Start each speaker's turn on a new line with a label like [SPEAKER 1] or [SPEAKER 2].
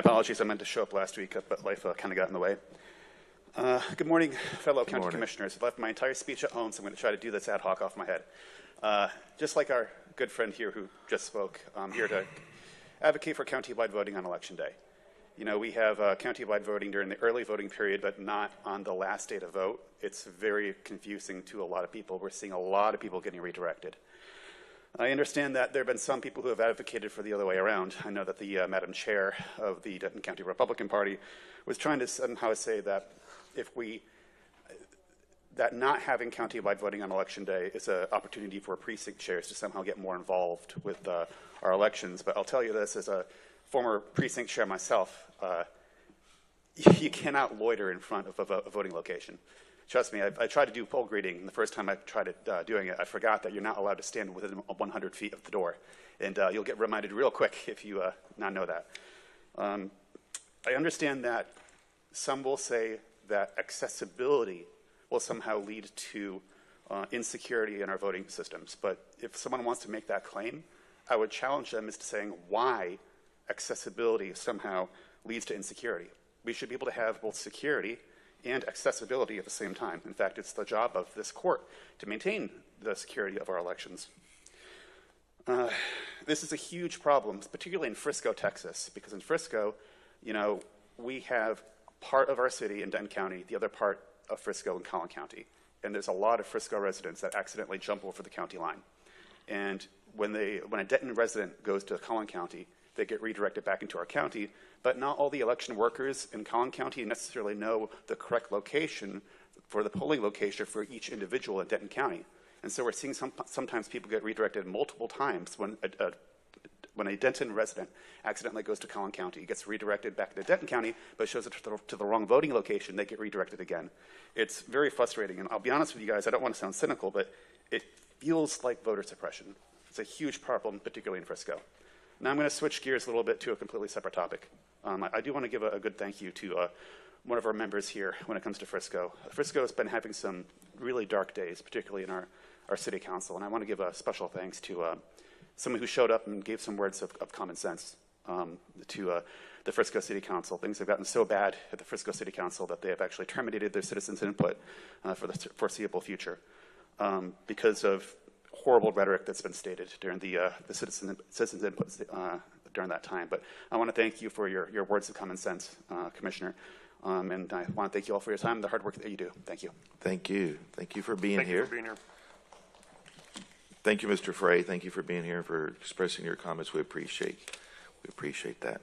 [SPEAKER 1] Apologies, I meant to show up last week, but life kind of got in the way. Good morning, fellow county commissioners. I've left my entire speech at home, so I'm going to try to do this ad hoc off my head. Just like our good friend here who just spoke, I'm here to advocate for county-wide voting on Election Day. You know, we have county-wide voting during the early voting period, but not on the last day to vote. It's very confusing to a lot of people. We're seeing a lot of people getting redirected. I understand that there have been some people who have advocated for the other way around. I know that the Madam Chair of the Denton County Republican Party was trying to somehow say that that not having county-wide voting on Election Day is an opportunity for precinct chairs to somehow get more involved with our elections. But I'll tell you this, as a former precinct chair myself, you cannot loiter in front of a voting location. Trust me, I tried to do poll greeting, and the first time I tried doing it, I forgot that you're not allowed to stand within 100 feet of the door. And you'll get reminded real quick if you not know that. I understand that some will say that accessibility will somehow lead to insecurity in our voting systems. But if someone wants to make that claim, I would challenge them as to saying why accessibility somehow leads to insecurity. We should be able to have both security and accessibility at the same time. In fact, it's the job of this court to maintain the security of our elections. This is a huge problem, particularly in Frisco, Texas, because in Frisco, you know, we have part of our city in Denton County, the other part of Frisco in Collin County. And there's a lot of Frisco residents that accidentally jump over the county line. And when a Denton resident goes to Collin County, they get redirected back into our county, but not all the election workers in Collin County necessarily know the correct location for the polling location for each individual in Denton County. And so we're seeing sometimes people get redirected multiple times when a Denton resident accidentally goes to Collin County, gets redirected back to Denton County, but shows it to the wrong voting location, they get redirected again. It's very frustrating, and I'll be honest with you guys, I don't want to sound cynical, but it feels like voter suppression. It's a huge problem, particularly in Frisco. Now I'm going to switch gears a little bit to a completely separate topic. I do want to give a good thank you to one of our members here when it comes to Frisco. Frisco has been having some really dark days, particularly in our city council, and I want to give a special thanks to someone who showed up and gave some words of common sense to the Frisco City Council. Things have gotten so bad at the Frisco City Council that they have actually terminated their citizens' input for the foreseeable future because of horrible rhetoric that's been stated during the citizens' input during that time. But I want to thank you for your words of common sense, Commissioner. And I want to thank you all for your time and the hard work that you do. Thank you.
[SPEAKER 2] Thank you. Thank you for being here.
[SPEAKER 3] Thank you for being here.
[SPEAKER 2] Thank you, Mr. Frey. Thank you for being here and for expressing your comments. We appreciate that.